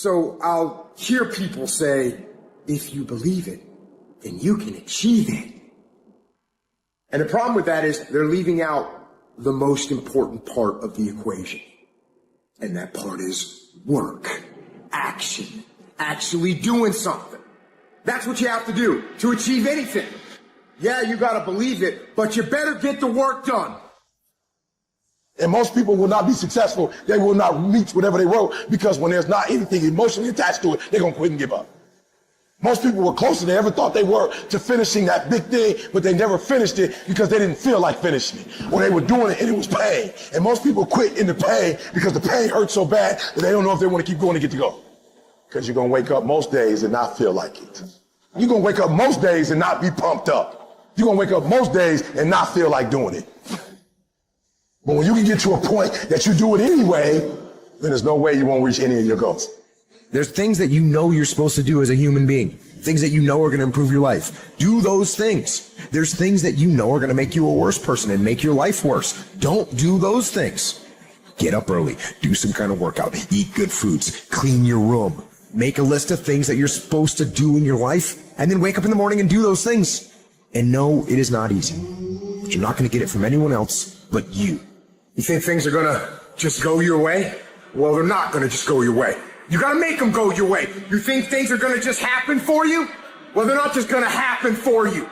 So I'll hear people say, if you believe it, then you can achieve it. And the problem with that is they're leaving out the most important part of the equation. And that part is work, action, actually doing something. That's what you have to do to achieve anything. Yeah, you gotta believe it, but you better get the work done. And most people will not be successful. They will not reach whatever they wrote because when there's not anything emotionally attached to it, they're gonna quit and give up. Most people were closer than they ever thought they were to finishing that big thing, but they never finished it because they didn't feel like finishing it. Or they were doing it and it was pain. And most people quit in the pain because the pain hurts so bad that they don't know if they want to keep going to get to go. Because you're going to wake up most days and not feel like it. You're going to wake up most days and not be pumped up. You're going to wake up most days and not feel like doing it. But when you can get to a point that you do it anyway, then there's no way you won't reach any of your goals. There's things that you know you're supposed to do as a human being. Things that you know are going to improve your life. Do those things. There's things that you know are going to make you a worse person and make your life worse. Don't do those things. Get up early. Do some kind of workout. Eat good foods. Clean your room. Make a list of things that you're supposed to do in your life, and then wake up in the morning and do those things. And no, it is not easy. But you're not going to get it from anyone else but you. You think things are going to just go your way? Well, they're not going to just go your way. You gotta make them go your way. You think things are gonna just happen for you? Well, they're not just gonna happen for you.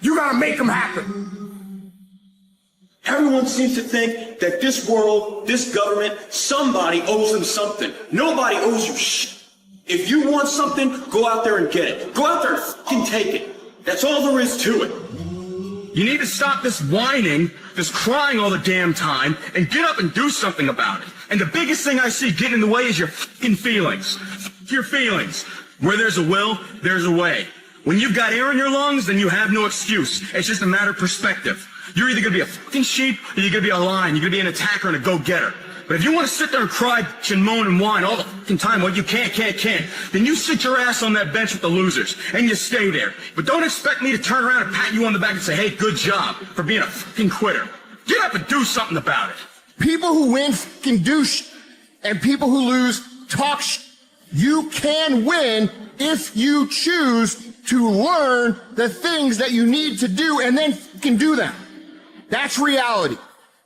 You gotta make them happen. Everyone seems to think that this world, this government, somebody owes them something. Nobody owes you shit. If you want something, go out there and get it. Go out there and fucking take it. That's all there is to it. You need to stop this whining, this crying all the damn time, and get up and do something about it. And the biggest thing I see getting in the way is your fucking feelings. Your feelings. Where there's a will, there's a way. When you've got air in your lungs, then you have no excuse. It's just a matter of perspective. You're either gonna be a fucking sheep, or you're gonna be a lion. You're gonna be an attacker and a go-getter. But if you want to sit there and cry and moan and whine all the fucking time, well, you can't, then you sit your ass on that bench with the losers, and you stay there. But don't expect me to turn around and pat you on the back and say, hey, good job for being a fucking quitter. Get up and do something about it. People who win fucking do and people who lose talk You can win if you choose to learn the things that you need to do and then fucking do them. That's reality.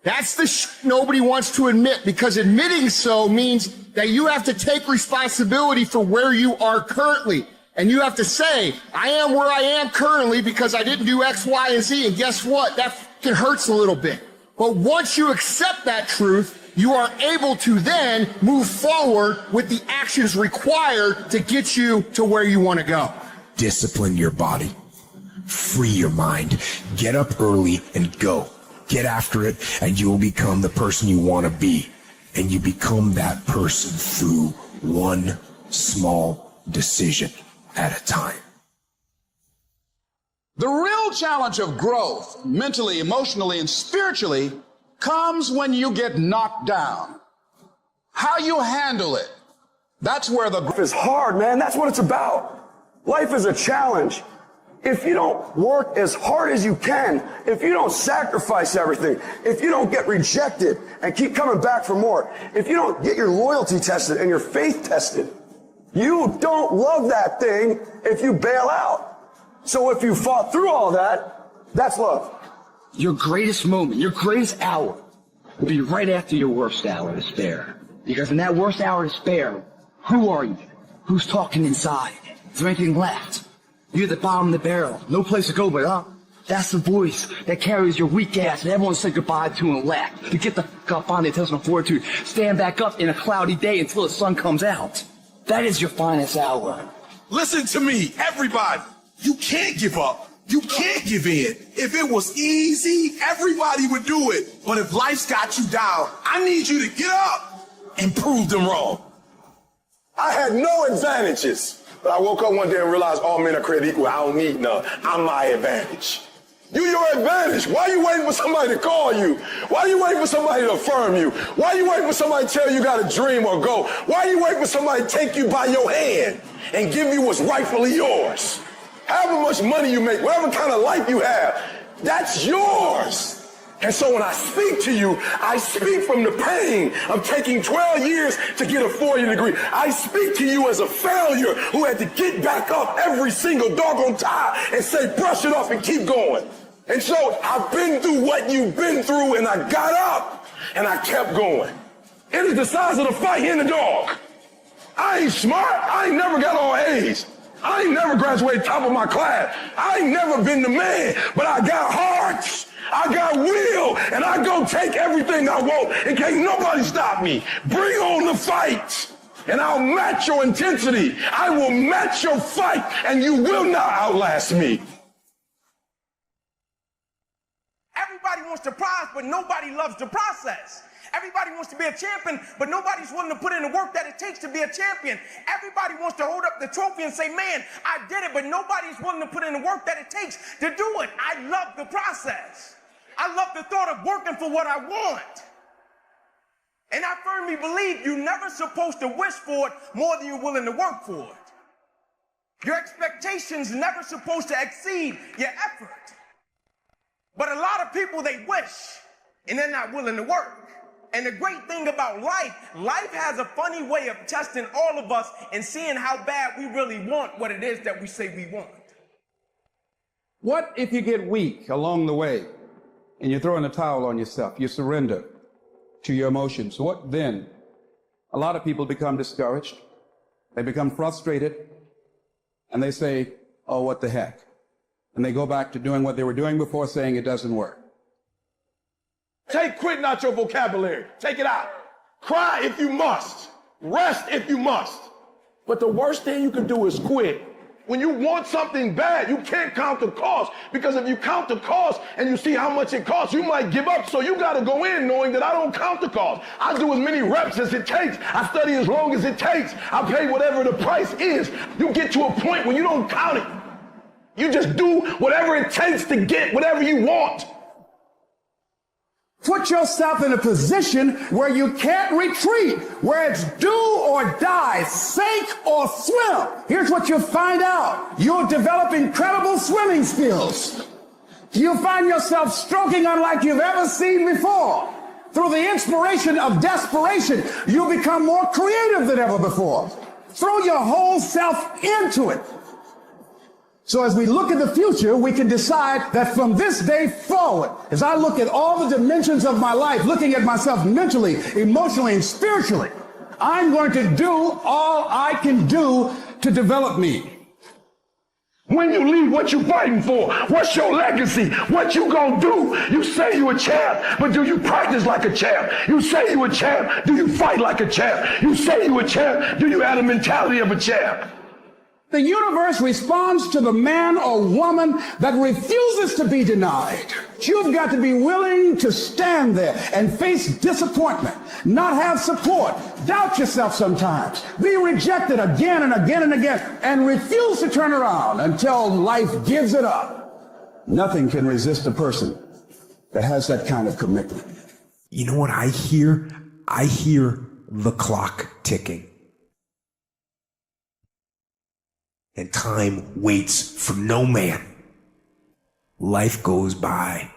That's the nobody wants to admit, because admitting so means that you have to take responsibility for where you are currently. And you have to say, I am where I am currently because I didn't do X, Y, and Z. And guess what? That fucking hurts a little bit. But once you accept that truth, you are able to then move forward with the actions required to get you to where you want to go. Discipline your body. Free your mind. Get up early and go. Get after it, and you will become the person you want to be. And you become that person through one small decision at a time. The real challenge of growth, mentally, emotionally, and spiritually, comes when you get knocked down. How you handle it, that's where the growth is hard, man. That's what it's about. Life is a challenge. If you don't work as hard as you can, if you don't sacrifice everything, if you don't get rejected and keep coming back for more, if you don't get your loyalty tested and your faith tested, you don't love that thing if you bail out. So if you fought through all that, that's love. Your greatest moment, your greatest hour will be right after your worst hour of despair. Because in that worst hour of despair, who are you? Who's talking inside? Is there anything left? You're at the bottom of the barrel. No place to go but up. That's the voice that carries your weak ass and everyone said goodbye to and left. You get the fuck up on the intestinal fortitude. Stand back up in a cloudy day until the sun comes out. That is your finest hour. Listen to me, everybody. You can't give up. You can't give in. If it was easy, everybody would do it. But if life's got you down, I need you to get up and prove them wrong. I had no advantages. But I woke up one day and realized all men are created equal. I don't need none. I'm my advantage. You your advantage. Why are you waiting for somebody to call you? Why are you waiting for somebody to affirm you? Why are you waiting for somebody to tell you got a dream or go? Why are you waiting for somebody to take you by your hand and give you what's rightfully yours? However much money you make, whatever kind of life you have, that's yours. And so when I speak to you, I speak from the pain of taking 12 years to get a 4-year degree. I speak to you as a failure who had to get back up every single doggone time and say, brush it off and keep going. And so I've been through what you've been through, and I got up and I kept going. It is the size of the fight in the dog. I ain't smart. I ain't never got all A's. I ain't never graduated top of my class. I ain't never been the man, but I got heart. I got will, and I go take everything I want, and can't nobody stop me. Bring on the fight, and I'll match your intensity. I will match your fight, and you will not outlast me. Everybody wants the prize, but nobody loves the process. Everybody wants to be a champion, but nobody's willing to put in the work that it takes to be a champion. Everybody wants to hold up the trophy and say, man, I did it, but nobody's willing to put in the work that it takes to do it. I love the process. I love the thought of working for what I want. And I firmly believe you're never supposed to wish for it more than you're willing to work for it. Your expectations never supposed to exceed your effort. But a lot of people, they wish, and they're not willing to work. And the great thing about life has a funny way of testing all of us and seeing how bad we really want what it is that we say we want. What if you get weak along the way and you throw in the towel on yourself? You surrender to your emotions. What then? A lot of people become discouraged. They become frustrated. And they say, oh, what the heck? And they go back to doing what they were doing before, saying it doesn't work. Take quitting out your vocabulary. Take it out. Cry if you must. Rest if you must. But the worst thing you can do is quit. When you want something bad, you can't count the cost, because if you count the cost and you see how much it costs, you might give up. So you got to go in knowing that I don't count the cost. I do as many reps as it takes. I study as long as it takes. I pay whatever the price is. You get to a point when you don't count it. You just do whatever it takes to get whatever you want. Put yourself in a position where you can't retreat, where it's do or die, sink or swim. Here's what you'll find out. You'll develop incredible swimming skills. You'll find yourself stroking unlike you've ever seen before. Through the inspiration of desperation, you'll become more creative than ever before. Throw your whole self into it. So as we look at the future, we can decide that from this day forward, as I look at all the dimensions of my life, looking at myself mentally, emotionally, and spiritually, I'm going to do all I can do to develop me. When you leave, what you fighting for? What's your legacy? What you gonna do? You say you a champ, but do you practice like a champ? You say you a champ, do you fight like a champ? You say you a champ, do you have the mentality of a champ? The universe responds to the man or woman that refuses to be denied. You've got to be willing to stand there and face disappointment, not have support, doubt yourself sometimes, be rejected again and again and again, and refuse to turn around until life gives it up. Nothing can resist a person that has that kind of commitment. You know what I hear? I hear the clock ticking. And time waits for no man. Life goes by,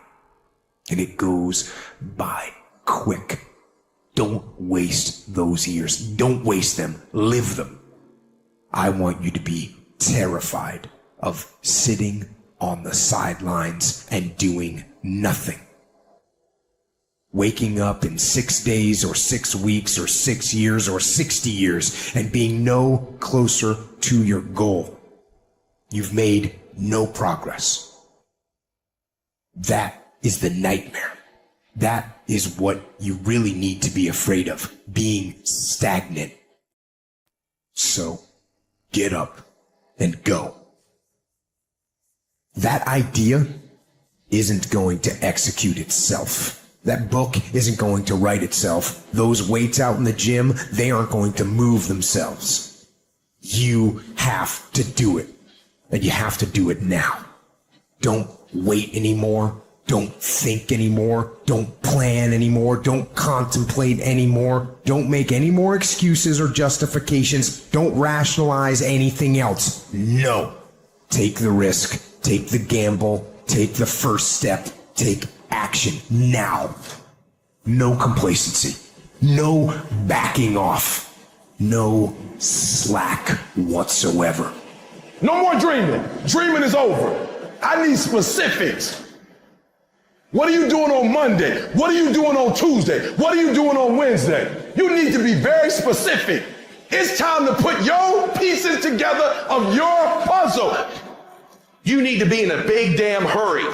and it goes by quick. Don't waste those years. Don't waste them. Live them. I want you to be terrified of sitting on the sidelines and doing nothing. Waking up in 6 days or 6 weeks or 6 years or 60 years and being no closer to your goal. You've made no progress. That is the nightmare. That is what you really need to be afraid of, being stagnant. So, get up and go. That idea isn't going to execute itself. That book isn't going to write itself. Those weights out in the gym, they aren't going to move themselves. You have to do it. And you have to do it now. Don't wait anymore. Don't think anymore. Don't plan anymore. Don't contemplate anymore. Don't make any more excuses or justifications. Don't rationalize anything else. No. Take the risk. Take the gamble. Take the first step. Take action now. No complacency. No backing off. No slack whatsoever. No more dreaming. Dreaming is over. I need specifics. What are you doing on Monday? What are you doing on Tuesday? What are you doing on Wednesday? You need to be very specific. It's time to put your pieces together of your puzzle. You need to be in a big damn hurry.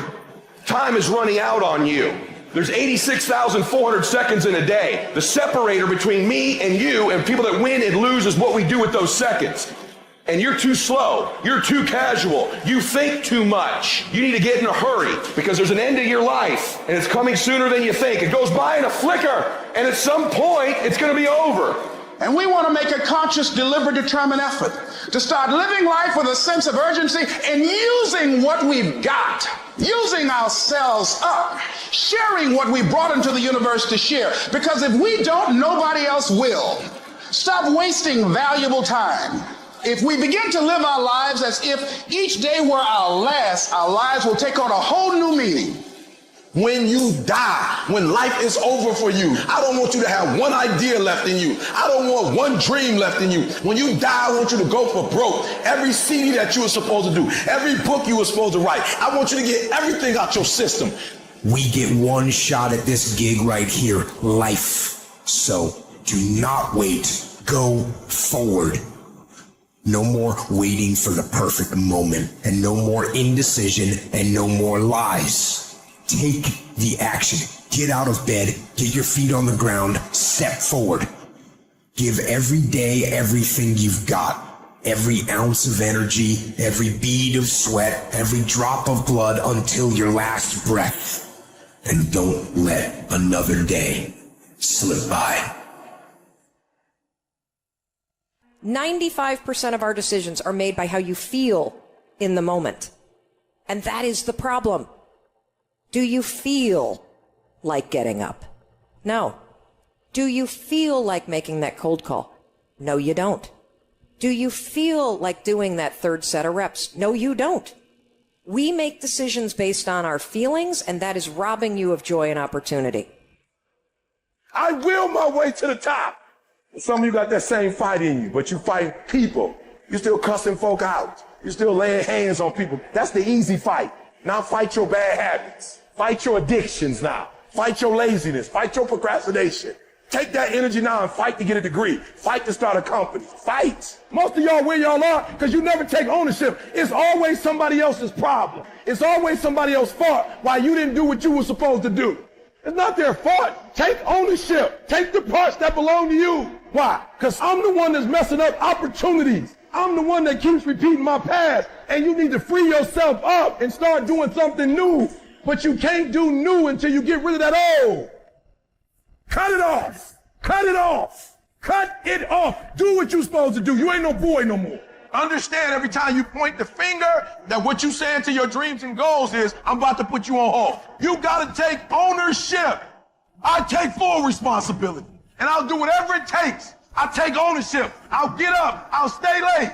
Time is running out on you. There's 86,400 seconds in a day. The separator between me and you and people that win and lose is what we do with those seconds. And you're too slow. You're too casual. You think too much. You need to get in a hurry because there's an end to your life and it's coming sooner than you think. It goes by in a flicker and at some point it's going to be over. And we want to make a conscious, deliberate, determined effort to start living life with a sense of urgency and using what we've got, using ourselves up, sharing what we brought into the universe to share. Because if we don't, nobody else will. Stop wasting valuable time. If we begin to live our lives as if each day were our last, our lives will take on a whole new meaning. When you die, when life is over for you, I don't want you to have one idea left in you. I don't want one dream left in you. When you die, I want you to go for broke. Every CD that you were supposed to do, every book you were supposed to write, I want you to get everything out your system. We get one shot at this gig right here, life. So do not wait. Go forward. No more waiting for the perfect moment, and no more indecision, and no more lies. Take the action. Get out of bed, get your feet on the ground, step forward. Give every day everything you've got. Every ounce of energy, every bead of sweat, every drop of blood until your last breath. And don't let another day slip by. 95% of our decisions are made by how you feel in the moment. And that is the problem. Do you feel like getting up? No. Do you feel like making that cold call? No, you don't. Do you feel like doing that third set of reps? No, you don't. We make decisions based on our feelings, and that is robbing you of joy and opportunity. I will my way to the top. Some of you got that same fight in you, but you fight people. You're still cussing folk out. You're still laying hands on people. That's the easy fight. Now fight your bad habits. Fight your addictions now. Fight your laziness. Fight your procrastination. Take that energy now and fight to get a degree. Fight to start a company. Fight. Most of y'all where y'all are because you never take ownership. It's always somebody else's problem. It's always somebody else's fault why you didn't do what you were supposed to do. It's not their fault. Take ownership. Take the parts that belong to you. Why? Because I'm the one that's messing up opportunities. I'm the one that keeps repeating my past. And you need to free yourself up and start doing something new. But you can't do new until you get rid of that old. Cut it off. Cut it off. Cut it off. Do what you're supposed to do. You ain't no boy no more. Understand every time you point the finger that what you saying to your dreams and goals is, I'm about to put you on hold. You got to take ownership. I take full responsibility. And I'll do whatever it takes. I'll take ownership. I'll get up. I'll stay late.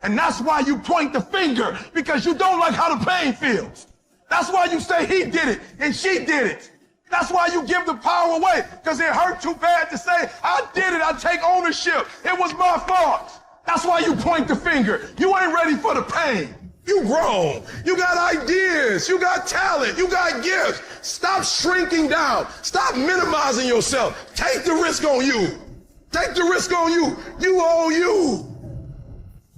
And that's why you point the finger, because you don't like how the pain feels. That's why you say he did it and she did it. That's why you give the power away, because it hurt too bad to say, I did it, I take ownership. It was my fault. That's why you point the finger. You ain't ready for the pain. You grown. You got ideas. You got talent. You got gifts. Stop shrinking down. Stop minimizing yourself. Take the risk on you. Take the risk on you. You owe you.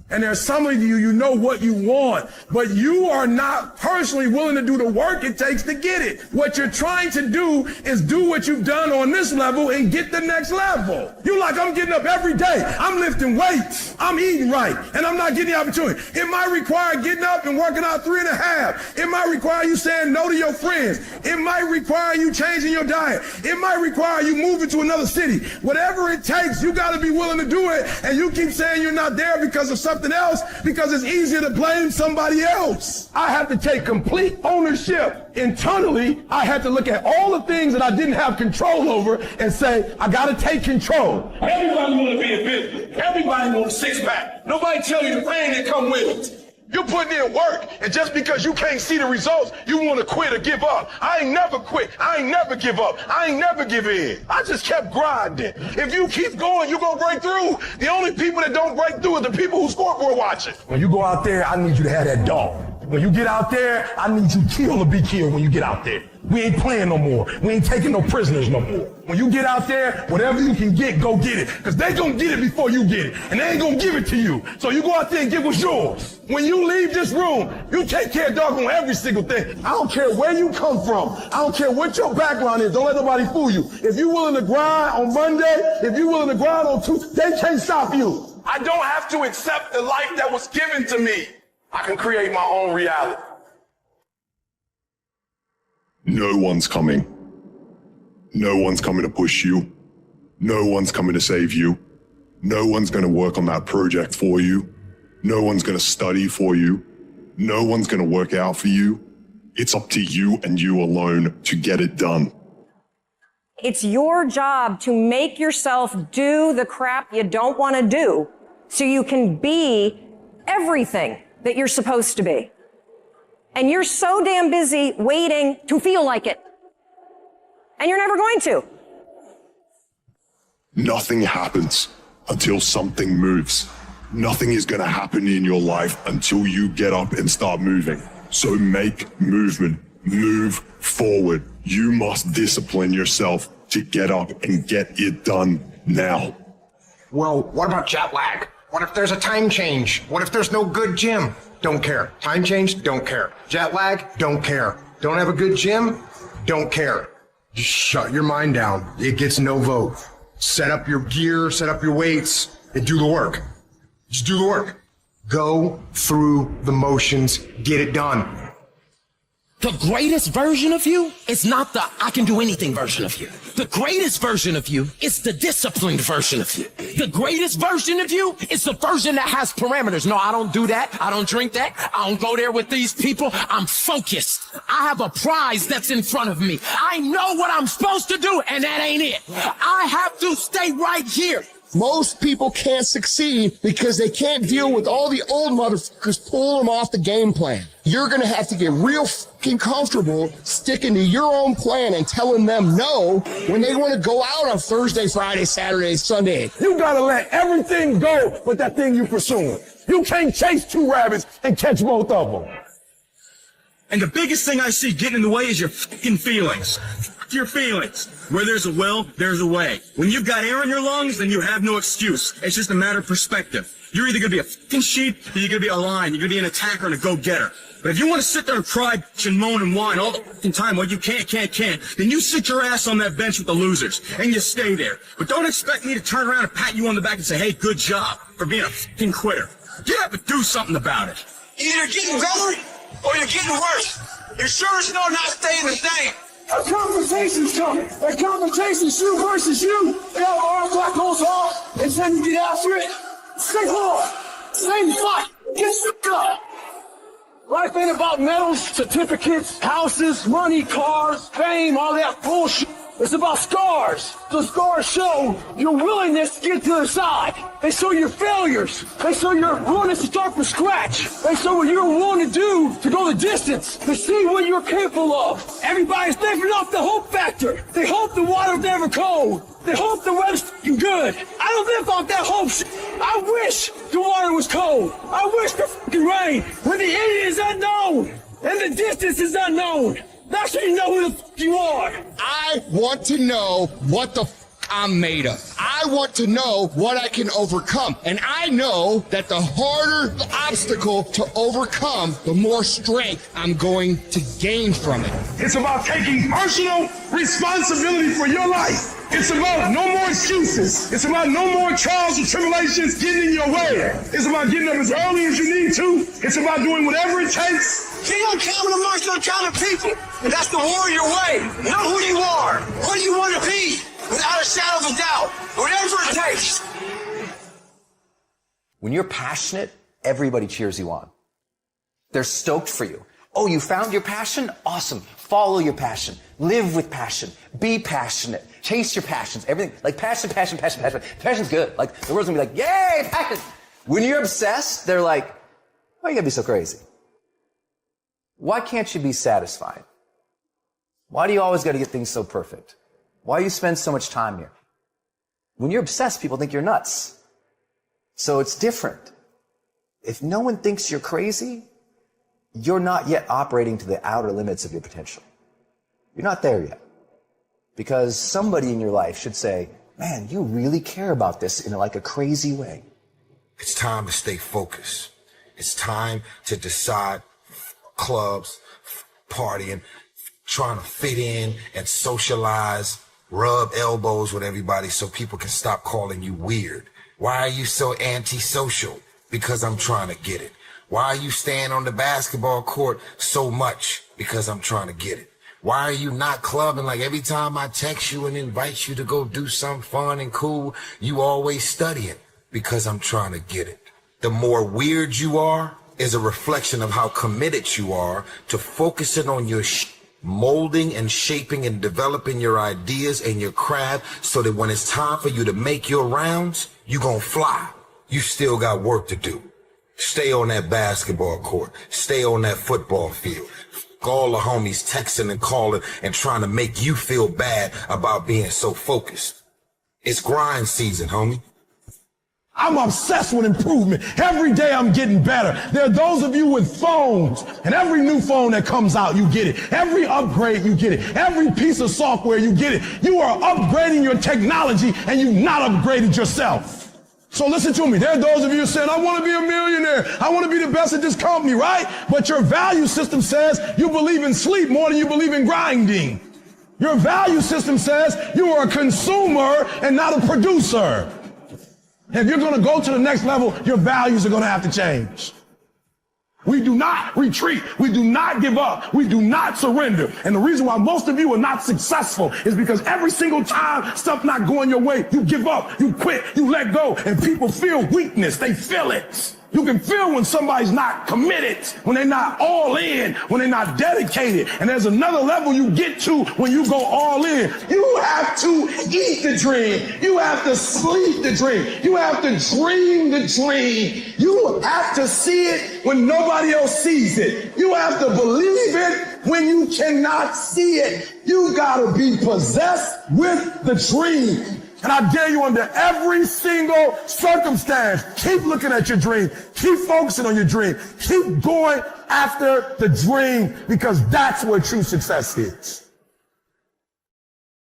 And there's some of you, you know what you want, but you are not personally willing to do the work it takes to get it. What you're trying to do is do what you've done on this level and get the next level. You like, I'm getting up every day. I'm lifting weights. I'm eating right. And I'm not getting the opportunity. It might require getting up and working out 3.5. It might require you saying no to your friends. It might require you changing your diet. It might require you moving to another city. Whatever it takes, you got to be willing to do it. And you keep saying you're not there because of something else, because it's easier to blame somebody else. I have to take complete ownership. Internally, I had to look at all the things that I didn't have control over and say, I got to take control. Everybody want to be a business. Everybody wants a six-pack. Nobody tell you the pain that come with it. You're putting in work, and just because you can't see the results, you want to quit or give up. I ain't never quit. I ain't never give up. I ain't never give in. I just kept grinding. If you keep going, you're going to break through. The only people that don't break through are the people who scoreboard watching. When you go out there, I need you to have that dog. When you get out there, I need you to kill or be killed when you get out there. We ain't playing no more. We ain't taking no prisoners no more. When you get out there, whatever you can get, go get it. Because they gonna get it before you get it. And they ain't gonna give it to you. So you go out there and get what's yours. When you leave this room, you take care of doggone every single thing. I don't care where you come from. I don't care what your background is. Don't let nobody fool you. If you're willing to grind on Monday, if you're willing to grind on Tuesday, they can't stop you. I don't have to accept the life that was given to me. I can create my own reality. No one's coming. No one's coming to push you. No one's coming to save you. No one's going to work on that project for you. No one's going to study for you. No one's going to work out for you. It's up to you and you alone to get it done. It's your job to make yourself do the crap you don't want to do so you can be everything that you're supposed to be. And you're so damn busy waiting to feel like it. And you're never going to. Nothing happens until something moves. Nothing is going to happen in your life until you get up and start moving. So make movement. Move forward. You must discipline yourself to get up and get it done now. Well, what about jet lag? What if there's a time change? What if there's no good gym? Don't care. Time change? Don't care. Jet lag? Don't care. Don't have a good gym? Don't care. Just shut your mind down. It gets no vote. Set up your gear, set up your weights, and do the work. Just do the work. Go through the motions, get it done. The greatest version of you is not the I can do anything version of you. The greatest version of you is the disciplined version of you. The greatest version of you is the version that has parameters. No, I don't do that. I don't drink that. I don't go there with these people. I'm focused. I have a prize that's in front of me. I know what I'm supposed to do, and that ain't it. I have to stay right here. Most people can't succeed because they can't deal with all the old motherfuckers pulling them off the game plan. You're going to have to get real fucking comfortable sticking to your own plan and telling them no when they want to go out on Thursday, Friday, Saturday, Sunday. You got to let everything go with that thing you're pursuing. You can't chase two rabbits and catch both of them. And the biggest thing I see getting in the way is your fucking feelings. Your feelings. Where there's a will, there's a way. When you've got air in your lungs, then you have no excuse. It's just a matter of perspective. You're either going to be a fucking sheep, or you're going to be a lion. You're going to be an attacker and a go-getter. But if you want to sit there and cry and moan and whine all the fucking time while you can't, then you sit your ass on that bench with the losers, and you stay there. But don't expect me to turn around and pat you on the back and say, hey, good job for being a fucking quitter. Get up and do something about it. You're either getting better or you're getting worse. You're sure as no not staying the same. A confrontation's coming. A confrontation's you versus you. They have arm black holes off, and then you get after it. Stay hard. Same fight. Get shook up. Life ain't about medals, certificates, houses, money, cars, fame, all that bullshit. It's about scars. The scars show your willingness to get to the side. They show your failures. They show your willingness to start from scratch. They show what you're willing to do to go the distance, to see what you're capable of. Everybody's living off the hope factor. They hope the water's never cold. They hope the weather's fucking good. I don't live off that hope shit. I wish the water was cold. I wish the fucking rain. When the end is unknown and the distance is unknown. That's when you know who the fuck you are. I want to know what the fuck I'm made of. I want to know what I can overcome. And I know that the harder the obstacle to overcome, the more strength I'm going to gain from it. It's about taking personal responsibility for your life. It's about no more excuses. It's about no more trials and tribulations getting in your way. It's about getting up as early as you need to. It's about doing whatever it takes. King uncommon amongst uncommon people. And that's the warrior way. Know who you are. What do you want to be? Without a shadow of a doubt. Whatever it takes. When you're passionate, everybody cheers you on. They're stoked for you. Oh, you found your passion? Awesome. Follow your passion. Live with passion. Be passionate. Chase your passions. Everything. Like passion. Passion's good. Like the world's gonna be like, yay, passion. When you're obsessed, they're like, Why you gotta be so crazy? Why can't you be satisfied? Why do you always gotta get things so perfect? Why do you spend so much time here? When you're obsessed, people think you're nuts. So it's different. If no one thinks you're crazy, you're not yet operating to the outer limits of your potential. You're not there yet. Because somebody in your life should say, man, you really care about this in like a crazy way. It's time to stay focused. It's time to decide clubs, partying, trying to fit in and socialize, rub elbows with everybody so people can stop calling you weird. Why are you so antisocial? Because I'm trying to get it. Why are you staying on the basketball court so much? Because I'm trying to get it. Why are you not clubbing? Like every time I text you and invite you to go do something fun and cool, you always studying. Because I'm trying to get it. The more weird you are is a reflection of how committed you are to focusing on your molding and shaping and developing your ideas and your craft so that when it's time for you to make your rounds, you gonna fly. You still got work to do. Stay on that basketball court. Stay on that football field. All the homies texting and calling and trying to make you feel bad about being so focused. It's grind season, homie. I'm obsessed with improvement. Every day I'm getting better. There are those of you with phones, and every new phone that comes out, you get it. Every upgrade, you get it. Every piece of software, you get it. You are upgrading your technology, and you've not upgraded yourself. So listen to me. There are those of you saying, I want to be a millionaire. I want to be the best at this company, right? But your value system says you believe in sleep more than you believe in grinding. Your value system says you are a consumer and not a producer. If you're going to go to the next level, your values are going to have to change. We do not retreat. We do not give up. We do not surrender. And the reason why most of you are not successful is because every single time stuff not going your way, you give up, you quit, you let go, and people feel weakness. They feel it. You can feel when somebody's not committed, when they're not all in, when they're not dedicated. And there's another level you get to when you go all in. You have to eat the dream. You have to sleep the dream. You have to dream the dream. You have to see it when nobody else sees it. You have to believe it when you cannot see it. You gotta be possessed with the dream. And I dare you under every single circumstance, keep looking at your dream. Keep focusing on your dream. Keep going after the dream because that's where true success is.